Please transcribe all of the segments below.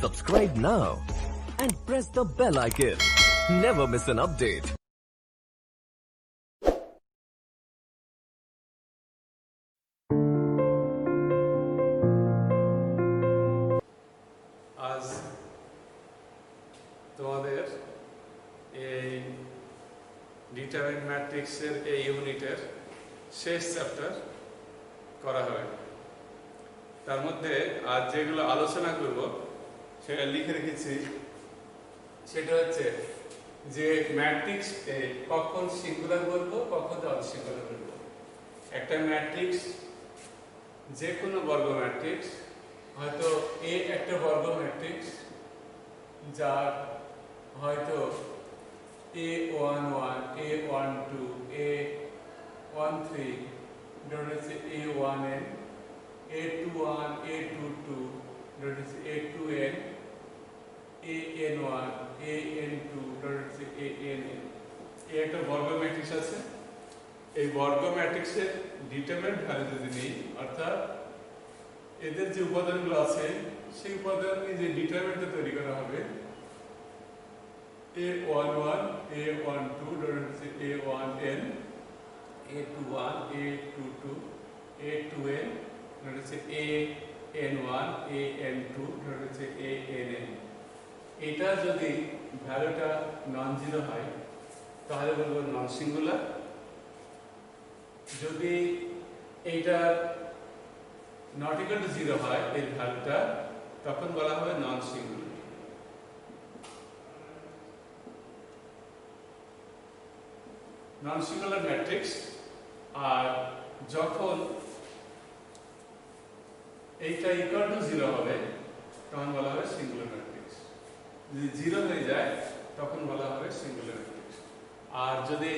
Subscribe now and press the bell icon. Never miss an update. আজ তোমাদের এই determinant ম্যাট্রিক্সের এই ইউনিটের শেষ চ্যাপ্টার করা হবে। তার মধ্যে আজ যেগুলো আলোচনা করব সেটা লিখে রেখেছি। সেটা হচ্ছে যে ম্যাট্রিক্সকে কখন সিঙ্গুলার বলবো, কখন অনসিঙ্গুলার বলবো। একটা ম্যাট্রিক্স, যে কোনো বর্গ ম্যাট্রিক্স, হয়তো এ একটা বর্গ ম্যাট্রিক্স যার হয়তো A11, A12, A13 হচ্ছে A1n, A21, A22 হচ্ছে A2n, AN1, AN2 হচ্ছে ANn। এই একটা বর্গ ম্যাট্রিক্স আছে। এই বর্গ ম্যাট্রিক্সের ডিটারমিনেন্ট ভ্যালু যদি নেই, অর্থাৎ এদের যে উপাদানগুলো আছে সেই উপাদান নিয়ে যে ডিটারমিনেন্টটা তৈরি করা হবে, A11, A12 হচ্ছে A1n, A21, A22, A2n হচ্ছে AN1, AN2 হচ্ছে ANn। এটা যদি ভ্যালুটা নন জিরো হয় তাহলে বলবো নন সিঙ্গুলার। যদি এইটা নট ইকুয়াল টু জিরো হয় এর ভ্যালুটা, তখন বলা হবে non singular. Non singular matrix. আর যখন এইটা ইকুয়াল টু জিরো হবে তখন বলা হবে সিঙ্গুলার ম্যাট্রিক্স। যদি জিরো হয়ে যায় তখন বলা হবে সিঙ্গুলার ম্যাট্রিক্স। আর যদি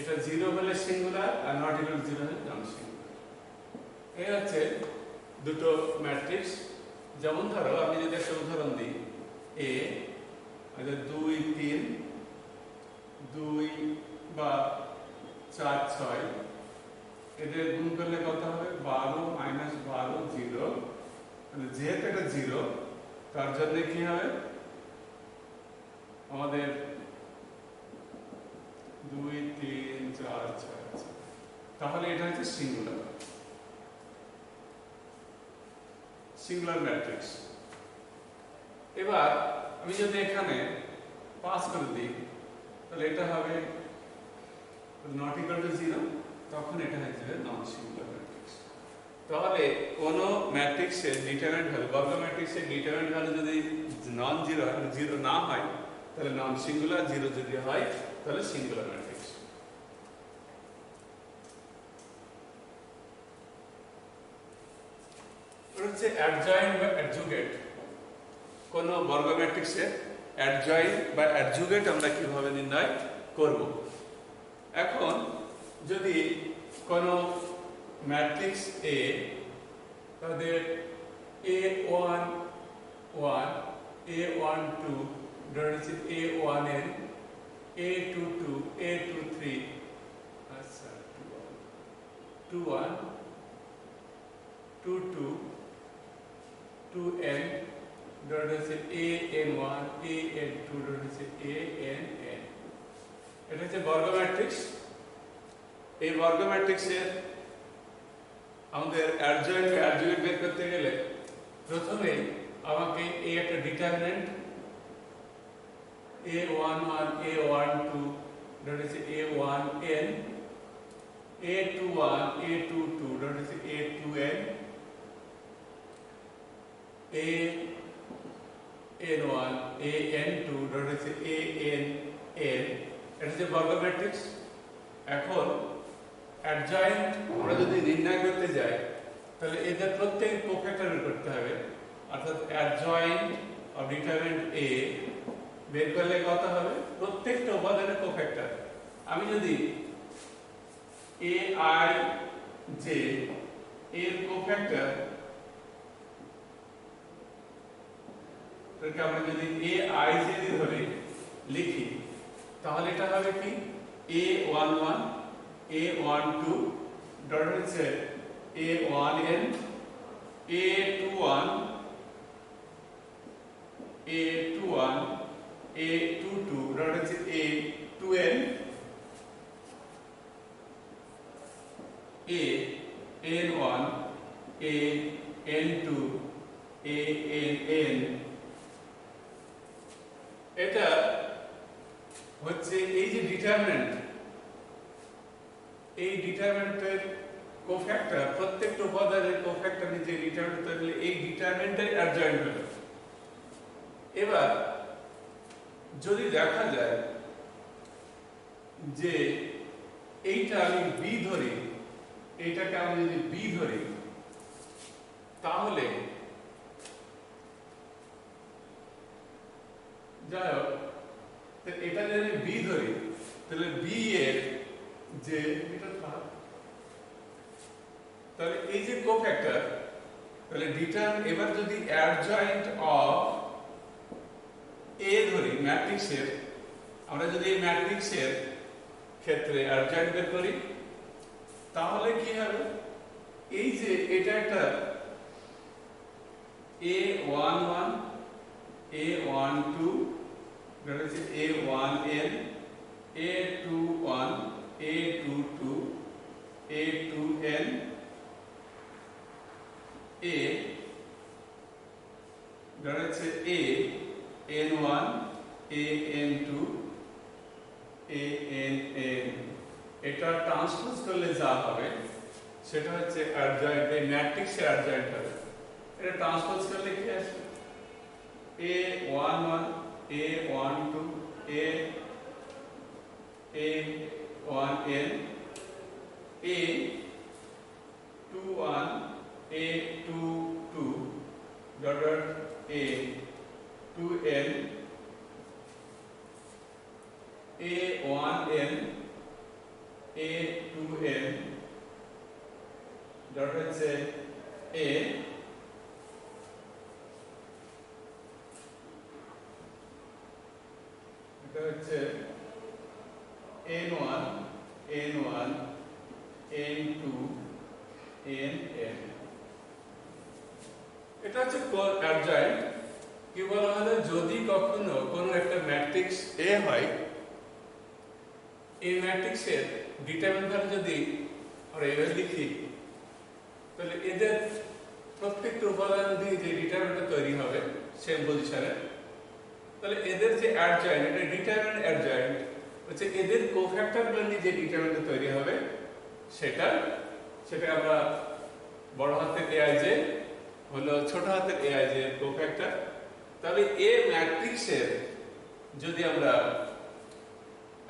এটা জিরো হলে singular are not equal to zero হলে নন সিঙ্গুলার। এই হচ্ছে দুটো ম্যাট্রিক্স। যেমন ধরো আমি যদি একটা উদাহরণ দিই, এ 2, 3, 2 বা 4, 6, এদের গুণ করলে কত হবে? 12 - 12 0। যেহেতু এটা জিরো, তার জন্য কি হবে আমাদের 2, 3, 4, 6। তাহলে এটা হচ্ছে সিঙ্গুলার ম্যাট্রিক্স। এবার আমি যদি এখানে পাস করে দিই তাহলে এটা হবে নট ইকুয়াল টু জিরো, তখন এটা হচ্ছে নন সিঙ্গুলার ম্যাট্রিক্স। তাহলে কোন ম্যাট্রিক্সের ডিটারমিনেন্ট ভ্যালু, বর্গ ম্যাট্রিক্সের ডিটারমিনেন্ট ভ্যালু যদি নন জিরো হয়, জিরো না হয় তাহলে নন সিঙ্গুলার, জিরো যদি হয় তাহলে সিঙ্গুলার ম্যাট্রিক্স। এটা হচ্ছে অ্যাডজয়েন্ট বা অ্যাডজুগেট। কোন বর্গ ম্যাট্রিক্সের অ্যাডজয়েন্ট বা অ্যাডজুগেট আমরা কিভাবে নির্ণয় করব। এখন যদি কোন ম্যাট্রিক্স এ, তাদের A11, A12 হচ্ছে A1n, A22, A23, আচ্ছা 21, 22, 2n হচ্ছে AN1, AN2 হচ্ছে ANn। এটা হচ্ছে বর্গ ম্যাট্রিক্স। এই বর্গ ম্যাট্রিক্সের আমাদের অ্যাডজয়েন্ট বা অ্যাডজুগেট বের করতে গেলে প্রথমে আমাকে এই একটা ডিটারমিনেন্ট A11, A12 হচ্ছে A1n, A21, A22 হচ্ছে A2n, AN1, AN2 হচ্ছে ANn। এটা হচ্ছে বর্গ ম্যাট্রিক্স। এখন অ্যাডজয়েন্ট আমরা যদি নির্ণয় করতে যাই তাহলে এদের প্রত্যেক কোফ্যাক্টর বের করতে হবে। অর্থাৎ অ্যাডজয়েন্ট অফ ডিটারমিনেন্ট এ বের করলে কত হবে? প্রত্যেকটা উপাদানের কোফ্যাক্টর। আমি যদি AI যে এর কোফ্যাক্টর, তাহলে আমরা যদি AI যে ধরে লিখি তাহলে এটা হবে কি? A11, A12 হচ্ছে A1n, A21, A21 A22 এটা হচ্ছে A2n AN1 AN2 ANN এটা হচ্ছে এই যে ডিটারমিনেন্ট, এই ডিটারমিনেন্টের কোফ্যাক্টর, প্রত্যেকটা উপাদানের কোফ্যাক্টর নিচে ডিটারমিনেন্ট থাকলে এই ডিটারমিনেন্টের অ্যাডজয়েন্ট হলো। এবার যদি দেখা যায় যে এইটা আমি বি ধরি, এইটাকে আমি যদি বি ধরি, তাহলে যাই হোক, এটা যদি বি ধরি তাহলে বি এর যে এটা তাহলে এই যে কোফ্যাক্টর, তাহলে এবার যদি অ্যাডজয়েন্ট অফ এ ধরি ম্যাট্রিক্সের, আমরা যদি এই ম্যাট্রিক্সের ক্ষেত্রে অ্যাডজয়েন্ট বের করি তাহলে কি হবে, এই যে এটা একটা A11 A12 that is A1n A21 A22 A2n A that is AN1 AN2 ANN এটা ট্রান্সপোজ করলে যা হবে সেটা হচ্ছে অ্যাডজয়েন্ট, এই ম্যাট্রিক্সের অ্যাডজয়েন্ট হবে। এটা ট্রান্সপোজ করলে কি আসবে, A11 A12 A1n A21 A22 dot A2n A1n A2n dot হচ্ছে A এটা হচ্ছে N1 N1 N2 Nn এটা হচ্ছে অ্যাডজয়েন্ট। কি বলা হয়, যদি কখনো কোনো একটা ম্যাট্রিক্স A হয়, এই ম্যাট্রিক্সের ডিটারমিনেন্ট যদি আমরা এভাবে লিখি তাহলে এদের প্রত্যেকটা উপাদান দিয়ে যে ডিটারমিনেন্ট তৈরি হবে সেম পজিশনে, তাহলে এদের যে অ্যাডজয়েন্ট, এটা ডিটারমিনেন্ট অ্যাডজয়েন্ট হচ্ছে এদের কোফ্যাক্টরগুলো নিয়ে যে ডিটারমিনেন্ট তৈরি হবে সেটা আমরা বড় হাতের Aij হলো ছোট হাতের Aij এর কোফ্যাক্টর। তাহলে এ ম্যাট্রিক্সের যদি আমরা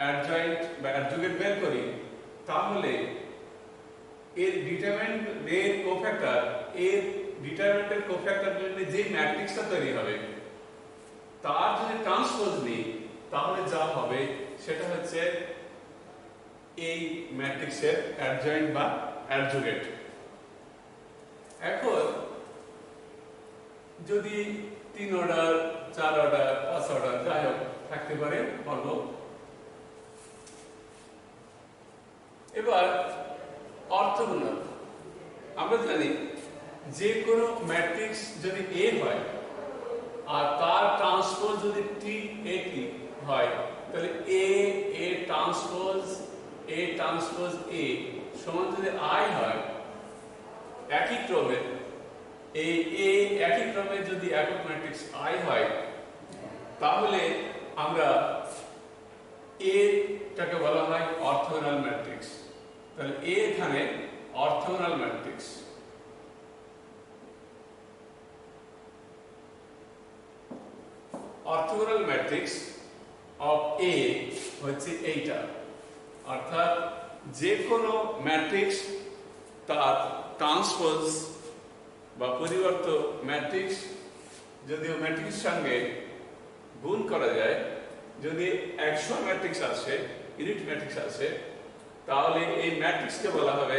অ্যাডজয়েন্ট বা অ্যাডজুগেট বের করি তাহলে এর ডিটারমিনেন্ট এর কোফ্যাক্টর, এর ডিটারমিনেন্টের কোফ্যাক্টরগুলো নিয়ে যে ম্যাট্রিক্সটা তৈরি হবে তার যদি ট্রান্সপোজ নিই তাহলে যা হবে সেটা হচ্ছে এই ম্যাট্রিক্সের অ্যাডজয়েন্ট বা অ্যাডজুগেট। এখন যদি 3 অর্ডার 4 অর্ডার 5 অর্ডার যাই হোক থাকতে পারে বলব। এবার অর্থোগোনাল, আমরা জানি যে কোনো ম্যাট্রিক্স যদি A হয় আর তার ট্রান্সপোজ যদি TAT হয় তাহলে A ট্রান্সপোজ A সমান যদি I হয়, একই ক্রমে এই A একই ক্রমে যদি একক ম্যাট্রিক্স I হয় তাহলে আমরা A টাকে বলা হয় অর্থোগোনাল ম্যাট্রিক্স। তাহলে A এখানে orthogonal matrix. Orthogonal matrix of A হচ্ছে এইটা, অর্থাৎ যে কোনো ম্যাট্রিক্স তার ট্রান্সপোজ বা পরিবর্ত ম্যাট্রিক্স যদি ম্যাট্রিক্স সঙ্গে গুণ করা যায়, যদি 100 ম্যাট্রিক্স আসে, ইউনিট ম্যাট্রিক্স আসে, তাহলে এই ম্যাট্রিক্সকে বলা হবে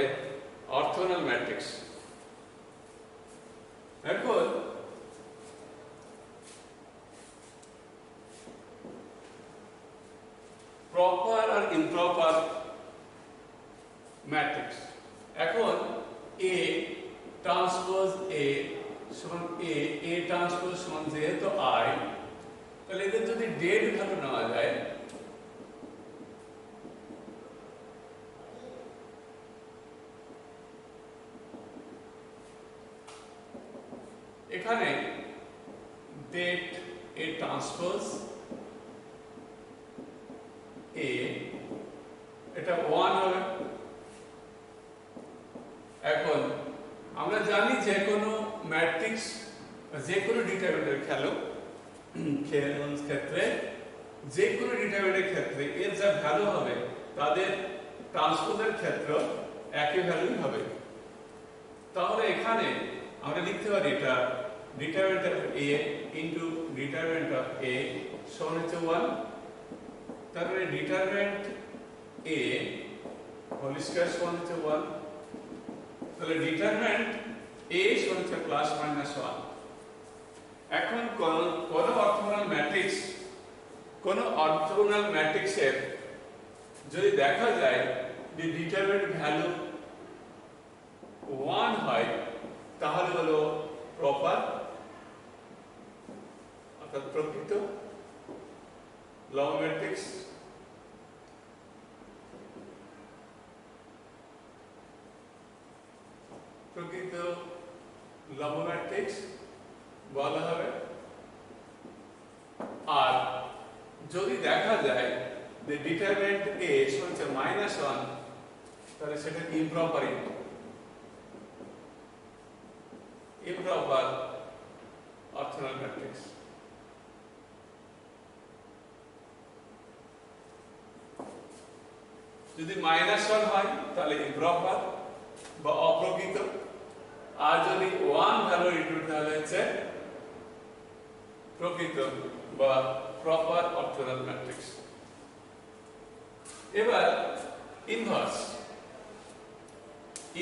অর্থোগোনাল ম্যাট্রিক্স। এখন প্রপার আর ইমপ্রপার ম্যাট্রিক্স, এখন A ট্রান্সপোজ A সমান A ট্রান্সপোজ সমান যেহেতু I এইভাবে নেওয়া যায়, এখানে that A transpose A এটা 1 হবে। এখন আমরা জানি যে কোনো ম্যাট্রিক্স যে কোনো ডিটারমিনেন্টের ক্ষেত্রে যে কোনো ডিটারমিনেন্টের ক্ষেত্রে এর যা ভ্যালু হবে তাদের ট্রান্সপোজের ক্ষেত্রে একই ভ্যালুই হবে। তাহলে এখানে আমরা লিখতে পারি এটা determinant of A into determinant of A সমান হচ্ছে 1। তারপরে ডিটারমিনেন্ট A হোল স্কয়ার সমান হচ্ছে 1। তাহলে ডিটারমিনেন্ট A সমান হচ্ছে প্লাস মাইনাস 1। এখন কোন অর্থোগোনাল ম্যাট্রিক্সের যদি দেখা যায় যে ডিটারমিনেন্ট ভ্যালু 1 হয় তাহলে হলো প্রপার অর্থাৎ প্রকৃত লব ম্যাট্রিক্স। প্রকৃত লব ম্যাট্রিক্স বলা হবে। আর যদি দেখা যায় যে ডিটারমিনেন্ট A সমান মাইনাস 1 তাহলে সেটা ইমপ্রপার অর্থোগোনাল ম্যাট্রিক্স। যদি মাইনাস 1 হয় তাহলে ইমপ্রপার বা অপ্রকৃত, আর যদি 1 ভ্যালু ইনক্লুড তাহলে হচ্ছে প্রকৃত বা প্রপার অর্থোগোনাল ম্যাট্রিক্স। এবার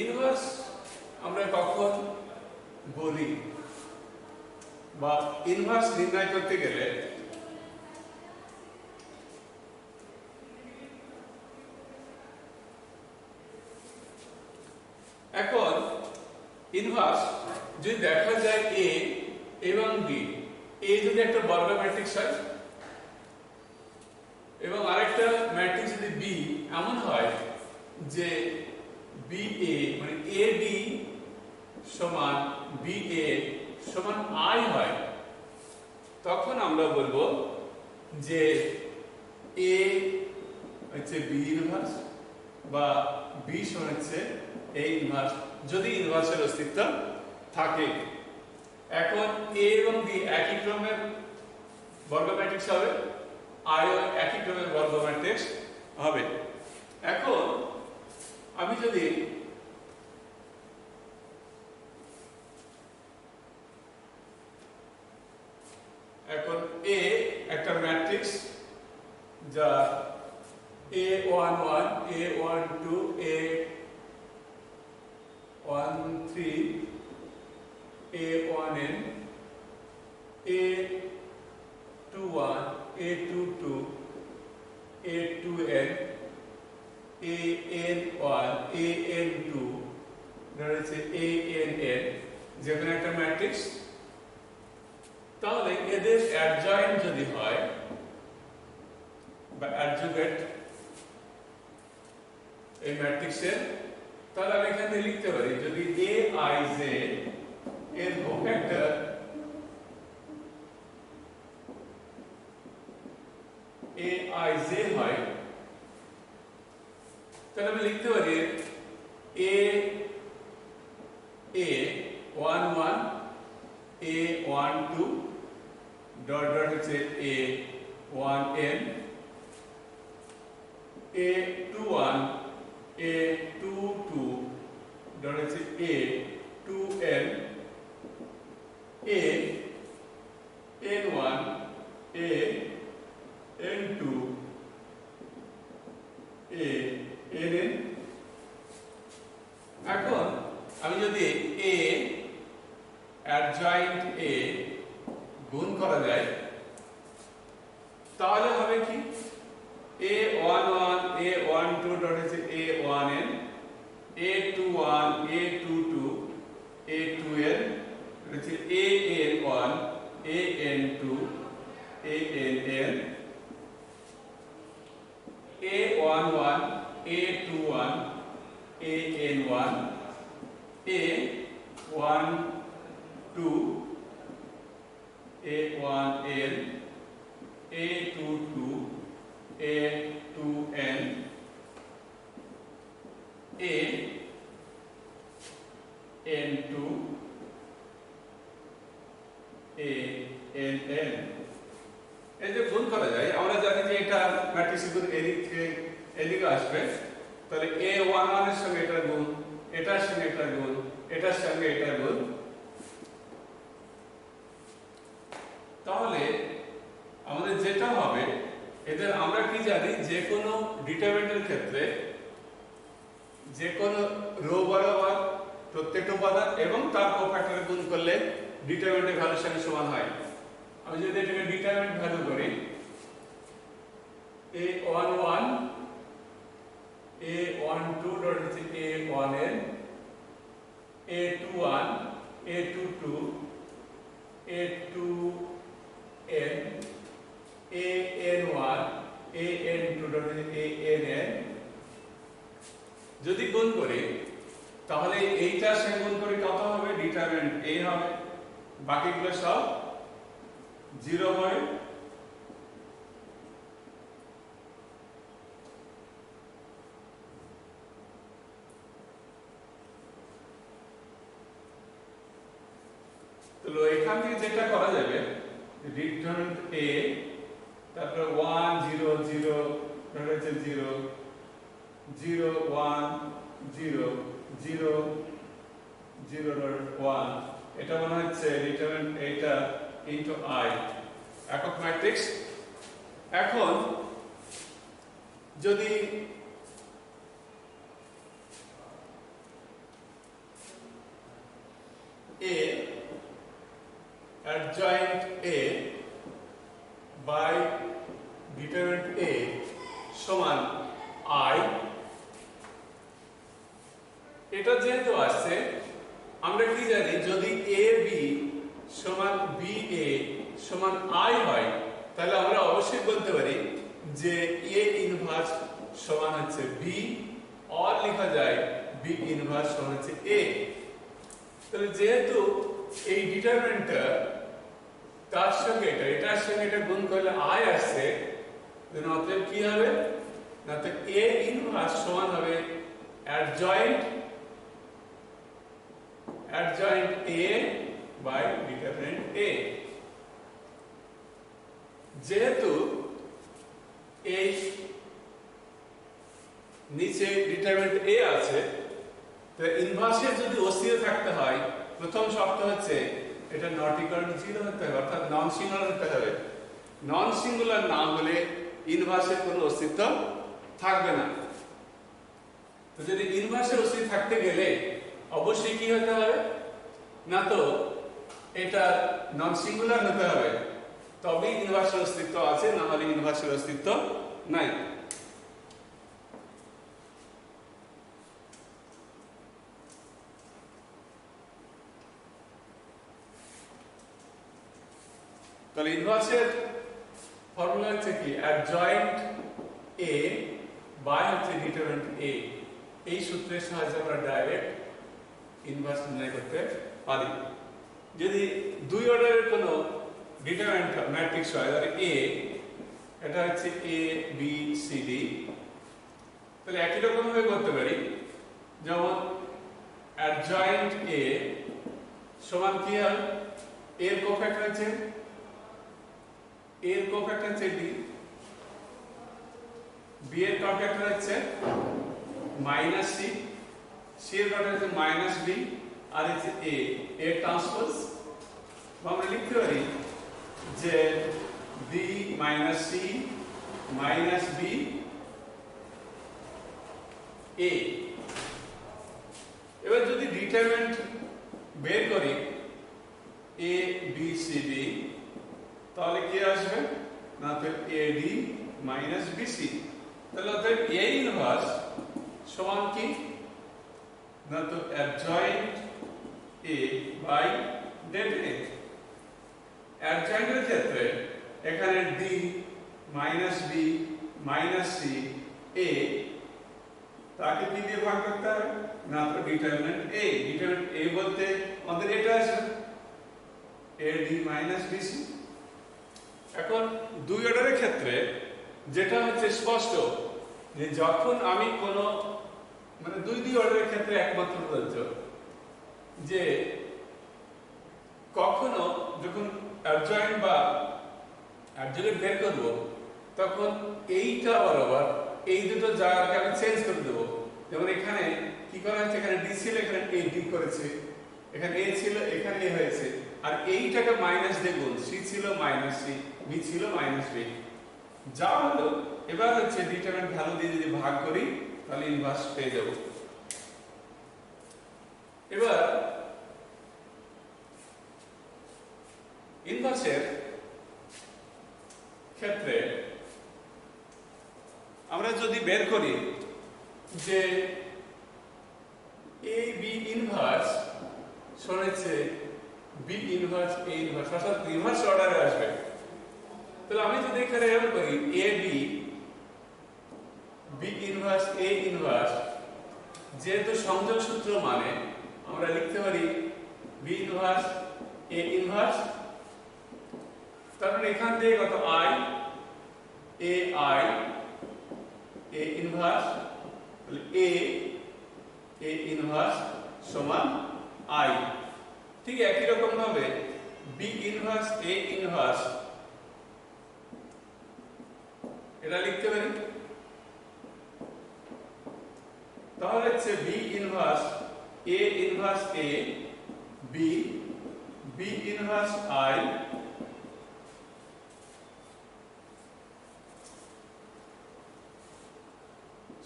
ইনভার্স আমরা কখন বলি বা ইনভার্স নির্ণয় করতে গেলে এখন ইনভার্স যদি দেখা যায় A এবং B, A যদি একটা বর্গ ম্যাট্রিক্স হয় এবং আরেকটা ম্যাট্রিক্স যদি B এমন হয় যে BA মানে AB সমান BA সমান I হয়, তখন আমরা বলবো যে A হচ্ছে B ইনভার্স বা B সমান হচ্ছে A ইনভার্স, যদি ইনভার্সের অস্তিত্ব থাকে। এখন A এবং B একই ক্রমের বর্গ ম্যাট্রিক্স হবে, I ও একই ক্রমের বর্গ ম্যাট্রিক্স হবে। এখন আমি যদি এখন A একটা ম্যাট্রিক্স যা A11 A12 A13 A1n A21 A22 A2n AN1 AN2 রয়েছে ANN, যেখানে একটা ম্যাট্রিক্স। তাহলে এদের অ্যাডজয়েন্ট যদি হয় বা অ্যাডজুগেট এই ম্যাট্রিক্সের, তাহলে আমি এখানে লিখতে পারি যদি AIJ এর কোফ্যাক্টর AIJ হয়, তাহলে আমি লিখতে পারি A11 A12 ডট ডট হচ্ছে A1n A21 A22 ডট হচ্ছে A2n AN1 AN2 ANN। এখন আমি যদি A অ্যাডজয়েন্ট A গুণ করা যায় তাহলে হবে কি A11 A12 ডট হচ্ছে A1n A21 A22 A2n হচ্ছে AN1 AN2 ANN A11, A21, AN1, A12, A1N, A22, A2N, AN2, ANN। এই যে গুণ করা যায়, আমরা জানি যে এটা ম্যাট্রিক্স গুণ এদিক থেকে এদিকে আসবে, তাহলে A11 এর সঙ্গে এটার গুণ, এটার সঙ্গে এটার গুণ, এটার সঙ্গে এটার গুণ। তাহলে আমাদের যেটা হবে, এদের আমরা কি জানি, যে কোনো ডিটারমিনেন্টের ক্ষেত্রে যে কোনো রো বরাবর প্রত্যেকটা উপাদান এবং তার কোফ্যাক্টরে গুণ করলে ডিটারমিনেন্টের ভ্যালুর সঙ্গে সমান হয়। আমি যদি এটাকে ডিটারমিনেন্ট ভ্যালু করি, A11, A12 ডট হচ্ছে A1N, A21, A22, A2N, AN1, AN2 dot হচ্ছে ANN। যদি গুণ করি তাহলে এইটার সঙ্গে গুণ করি কত হবে, ডিটারমিনেন্ট A হবে, বাকিগুলো সব 0 হবে। তো এখান থেকে যেটা করা যাবে, ডিটারমিনেন্ট A, তারপর 1 0 0 ধরে হচ্ছে 0 0 1 0 0 0 1, এটা মনে হচ্ছে ডিটারমিনেন্ট এটা ইনটু I, একক ম্যাট্রিক্স। এখন যদি A adjoint A by determinant A সমান I, এটা যেহেতু আসছে, আমরা কি জানি, যদি AB সমান BA সমান I হয়, তাহলে আমরা অবশ্যই বলতে পারি যে A ইনভার্স সমান হচ্ছে B, আর লেখা যায় B ইনভার্স সমান হচ্ছে A। তাহলে যেহেতু এই ডিটারমিনেন্টটা তার সঙ্গে এটার সঙ্গে এটা গুণ করলে I আসছে, অতএব কি হবে না, তো A ইনভার্স সমান হবে adjoint A by determinant A। যেহেতু এই নিচে ডিটারমিনেন্ট A আছে, তো ইনভার্সের যদি অস্তিত্ব থাকতে হয়, প্রথম শর্ত হচ্ছে এটা নট ইকুয়াল টু 0 হতে হবে, অর্থাৎ নন সিঙ্গুলার হতে হবে। নন সিঙ্গুলার না হলে ইনভার্সের কোনো অস্তিত্ব থাকবে না। তো যদি ইনভার্সের অস্তিত্ব থাকতে গেলে অবশ্যই কি হতে হবে না, তো এটা নন সিঙ্গুলার হতে হবে, তবে ইনভার্সের অস্তিত্ব আছে, না হলে ইনভার্সের অস্তিত্ব নাই। তাহলে ইনভার্সের ফর্মুলা হচ্ছে কি, adjoint A বাই হচ্ছে ডিটারমিনেন্ট A। এই সূত্রের সাহায্যে আমরা ডাইরেক্ট ইনভার্স নির্ণয় করতে পারি। যদি দুই অর্ডারের কোনো ডিটারমিনেন্ট ম্যাট্রিক্স হয়, তাহলে A, এটা হচ্ছে A B C D, তাহলে একই রকম ভাবে করতে পারি, যেমন adjoint A সমান কি হয়, এর কোফ্যাক্টর হচ্ছে D, B এর কোফ্যাক্টর হচ্ছে -C, C এর কোফ্যাক্টর হচ্ছে -B, আর হচ্ছে A এর ট্রান্সপোজ। আমরা লিখতে পারি যে B - C - B A। এবার যদি ডিটারমিনেন্ট বের করি A B C D, তাহলে কি আসবে না, তো AD - BC। তাহলে অতএব A ইনভার্স সমান কি না, তো adjoint A by det A। adjoint এর ক্ষেত্রে এখানে D - B - C এ, তাকে কি দিয়ে ভাগ করতে হবে না, তো ডিটারমিনেন্ট এ। ডিটারমিনেন্ট এ বলতে আমাদের এটা আছে AD মাইনাস BC। এখন দুই অর্ডারের ক্ষেত্রে যেটা হচ্ছে স্পষ্ট যে যখন আমি কোনো মানে দুই অর্ডারের ক্ষেত্রে একমাত্র প্রযোজ্য যে কখনো যখন অ্যাডজয়েন্ট বা অ্যাডজয়েন্ট বের করব তখন এইটা বরাবর এই দুটো জায়গাকে আমি চেঞ্জ করে দেব। যেমন এখানে কি করা হচ্ছে, এখানে ডি ছিল, এখানে এ ডি করেছে, এখানে এ ছিল, এখানে এ হয়েছে, আর এইটাকে মাইনাস দিয়ে গুণ, সি ছিল মাইনাস সি, বি ছিল মাইনাস বি, যা হলো এবার হচ্ছে ডিটারমিনেন্ট ভ্যালু দিয়ে যদি ভাগ করি তাহলে ইনভার্স পেয়ে যাব। এবার ইনভার্সের ক্ষেত্রে আমরা যদি বের করি যে এ বি ইনভার্স শোনেছে বি ইনভার্স এ ইনভার্স, অর্থাৎ ইনভার্স অর্ডারে আসবে। তাহলে আমি যদি এখানে এরকম করি A B B inverse A inverse, যেহেতু সংযোগ সূত্র মানে আমরা লিখতে পারি বি ইনভার্স এ ইনভার্স, তারপরে এখান থেকে কত I A inverse, A inverse সমান আই। ঠিক একই রকম ভাবে বি ইনভার্স এ ইনভার্স এটা লিখতে পারি, তাহলে হচ্ছে B inverse A inverse A B inverse I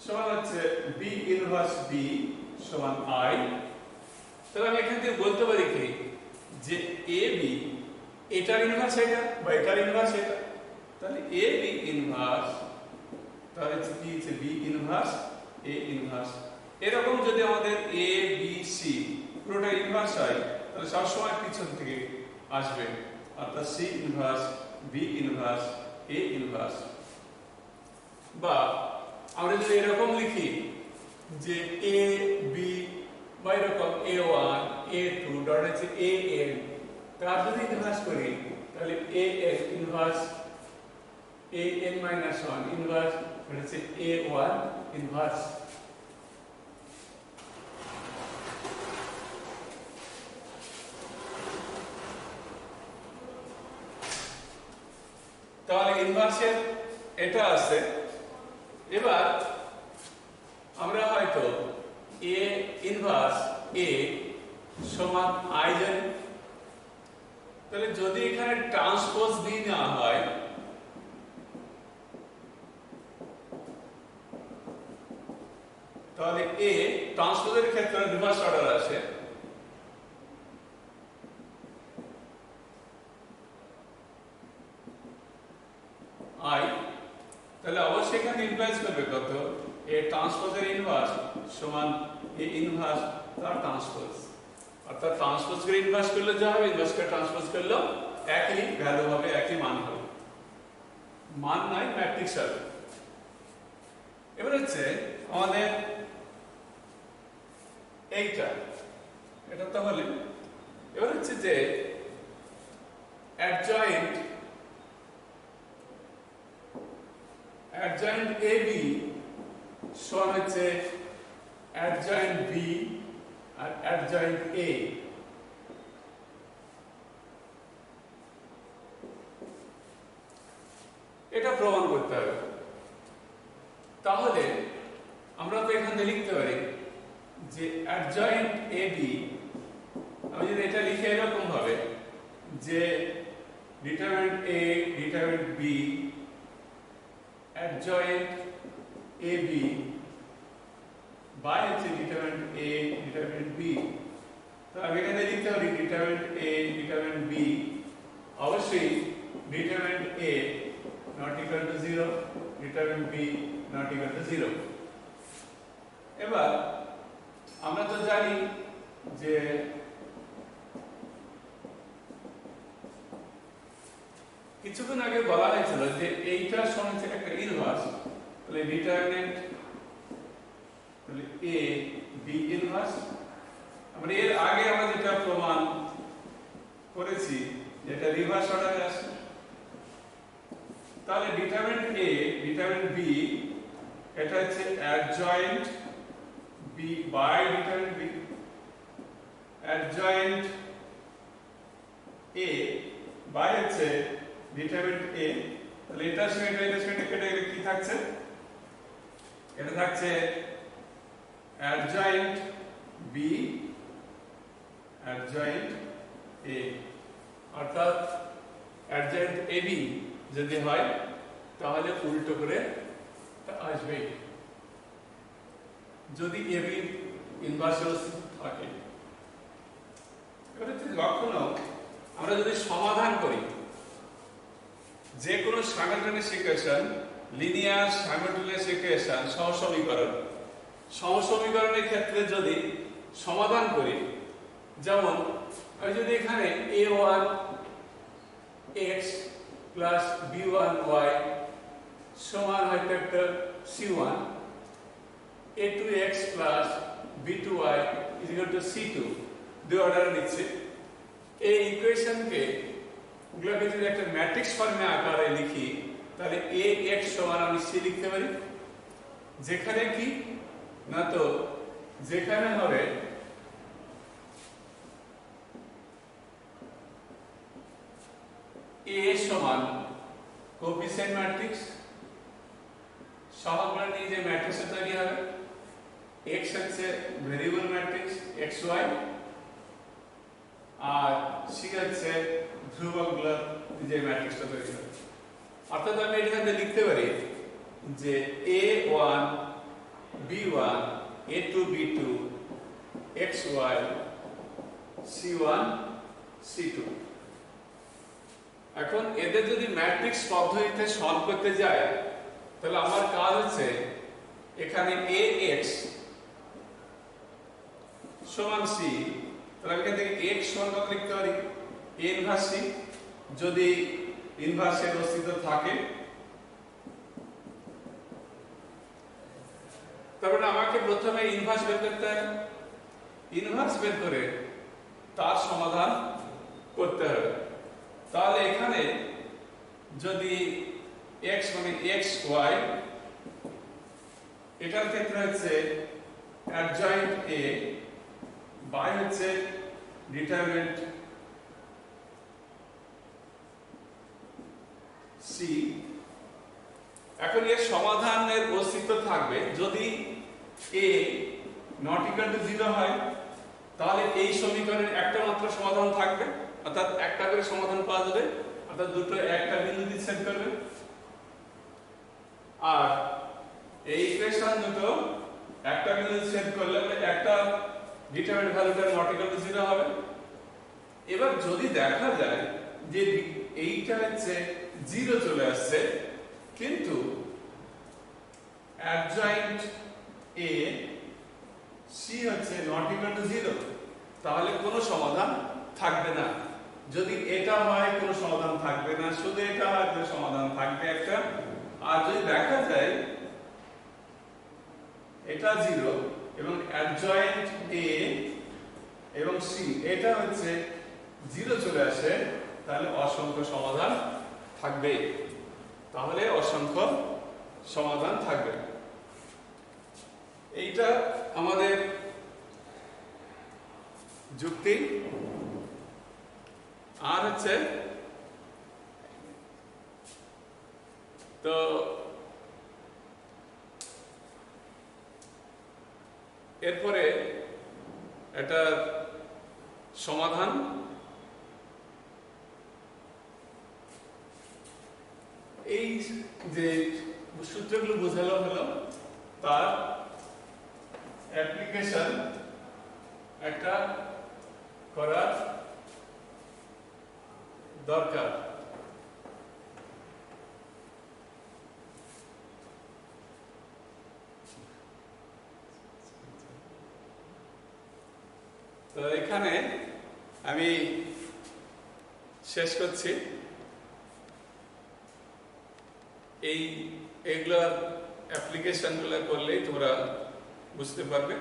সমান হচ্ছে বি ইনভার্স বি সমান আই। তাহলে আমি এখান থেকে বলতে পারি কি যে এ বি এটার ইনভার্স এটা বা এটার ইনভার্স এটা, তাহলে এ বি ইনভার্স তাহলে কি হচ্ছে বি ইনভার্স এ ইনভার্স। এরকম যদি আমাদের এ বি সি পুরোটা ইনভার্স হয় তাহলে সবসময় পিছন থেকে আসবে, অর্থাৎ C inverse B inverse A inverse. বা আমরা যদি এরকম লিখি যে এ বি বা এরকম A1 A2 ডট হচ্ছে AN, তার যদি ইনভার্স করি তাহলে AN inverse AN minus 1 inverse হচ্ছে A1 ইনভার্স। তাহলে ইনভার্সের এটা আছে। এবার আমরা হয়তো এ ইনভার্স এ সমান আই জানি, তাহলে যদি এখানে ট্রান্সপোজ বি নেওয়া হয় তাহলে এ ট্রান্সপোজের ক্ষেত্রে রিভার্স অর্ডার আসে, আই, তাহলে অবশ্যই এখানে ইনভার্স করবে কত, এ ট্রান্সপোজের ইনভার্স সমান এ ইনভার্স তার ট্রান্সপোজ, অর্থাৎ ট্রান্সপোজ করে ইনভার্স করলে যা হবে ইনভার্স করে ট্রান্সপোজ করলেও একই ভ্যালু হবে, একই মান হবে, মান নাই ম্যাট্রিক্স হবে। এবার হচ্ছে আমাদের এইটা এটা তাহলে এবার হচ্ছে যে অ্যাডজয়েন্ট এ বি সমান হচ্ছে অ্যাডজয়েন্ট বি আর অ্যাডজয়েন্ট এ। এটা প্রমাণ করতে হবে। তাহলে আমরা তো এখানে লিখতে পারি যে অ্যাডজয়েন্ট এ বি, আমি যদি এটা লিখে এরকম ভাবে যে determinant A determinant B adjoint AB by হচ্ছে ডিটারমিনেন্ট A ডিটারমিনেন্ট B, তো আমি এখানে লিখতে পারি ডিটারমিনেন্ট A ডিটারমিনেন্ট B, অবশ্যই determinant A not equal to 0, determinant B not equal to 0। এবার আমরা তো জানি যে কিছুক্ষণ আগে বলা হয়েছিল যে এইটার সমান একটা ইনভার্স, তাহলে ডিটারমিনেন্ট তাহলে এ বি ইনভার্স। আমরা এর আগে আমরা যেটা প্রমাণ করেছি যেটা রিভার্স অর্ডারে আসে, তাহলে ডিটারমিনেন্ট এ ডিটারমিনেন্ট বি এটা হচ্ছে adjoint B by determinant B, adjoint A by হচ্ছে ডিটারমিনেন্ট এ। তাহলে এটার সঙ্গে এটার সঙ্গে কেটে গেলে কি থাকছে, এটা থাকছে অ্যাডজয়েন্ট বি অ্যাডজয়েন্ট এ, অর্থাৎ অ্যাডজয়েন্ট এ বি যদি হয় তাহলে উল্টো করে আসবে যদি এ বি ইনভার্স থাকে। এবারে লক্ষ্য নাও, আমরা যদি সমাধান করি যে কোনো সাইমultaneous ইকুয়েশন, লিনিয়ার সাইমultaneous ইকুয়েশন, সমসমীকরণের ক্ষেত্রে যদি সমাধান করি, যেমন আমি যদি এখানে a1 x plus b1 y সমান হয় vector c1, a2 x plus b2 y is equal to c2, দুই অর্ডারে নিচ্ছে। এই ইকুয়েশনকে গুলোকে যদি একটা ম্যাট্রিক্স ফর্মে আকারে লিখি তাহলে ax সমান আমি c লিখতে পারি, যেখানে কি না তো যেখানে হবে a সমান কোএফিসিয়েন্ট ম্যাট্রিক্স, সহগগুলো নিয়ে যে ম্যাট্রিক্স তৈরি হবে, x হচ্ছে ভেরিয়েবল ম্যাট্রিক্স xy, আর c হচ্ছে ধ্রুবকগুলো যে ম্যাট্রিক্সটা তৈরি হবে। অর্থাৎ আমি এটাকে লিখতে পারি যে a1 b1 a2 b2 xy c1 c2। এখন এদের যদি ম্যাট্রিক্স পদ্ধতিতে সলভ করতে যায় তাহলে আমার কাজ হচ্ছে এখানে ax সমান c, তাহলে আমি এখান থেকে x সমান কত লিখতে পারি, a ইনভার্স c, যদি ইনভার্সের অস্তিত্ব থাকে। তারপরে আমাকে প্রথমে ইনভার্স বের করতে হবে, ইনভার্স বের করে তার সমাধান করতে হবে। তাহলে এখানে যদি x মানে xy, এটার ক্ষেত্রে হচ্ছে অ্যাডজয়েন্ট a বাই হচ্ছে ডিটারমিনেন্ট c। এখন এর সমাধানের অস্তিত্ব থাকবে যদি a নট ইকুয়াল টু 0 হয়, তাহলে এই সমীকরণের একটা মাত্র সমাধান থাকবে, অর্থাৎ একটা করে সমাধান পাওয়া যাবে, অর্থাৎ দুটো একটা বিন্দুতে ছেদ করবে। আর এই ইকুয়েশন দুটো একটা বিন্দুতে ছেদ করলে একটা ডিটারমিনেন্ট ভ্যালুটা নট ইকুয়াল টু 0 হবে। এবার যদি দেখা যায় যে এইটা হচ্ছে 0 চলে আসছে কিন্তু অ্যাডজয়েন্ট a c হচ্ছে নট ইকুয়াল টু 0, তাহলে কোনো সমাধান থাকবে না। যদি এটা হয় কোনো সমাধান থাকবে না, শুধু এটা হয় কোনো সমাধান থাকবে একটা। আর যদি দেখা যায় এটা 0 এবং অ্যাডজয়েন্ট a এবং c এটা হচ্ছে 0 চলে আসে, তাহলে অসংখ্য সমাধান থাকবে, তাহলে অসংখ্য সমাধান থাকবে। এইটা আমাদের যুক্তি। আর হচ্ছে তো এরপরে এটা সমাধান, এই যে সূত্রগুলো বোঝালো হলো তার অ্যাপ্লিকেশন একটা করার দরকার। তো এখানে আমি শেষ করছি। এইগুলোর অ্যাপ্লিকেশনগুলো করলেই তোমরা বুঝতে পারবে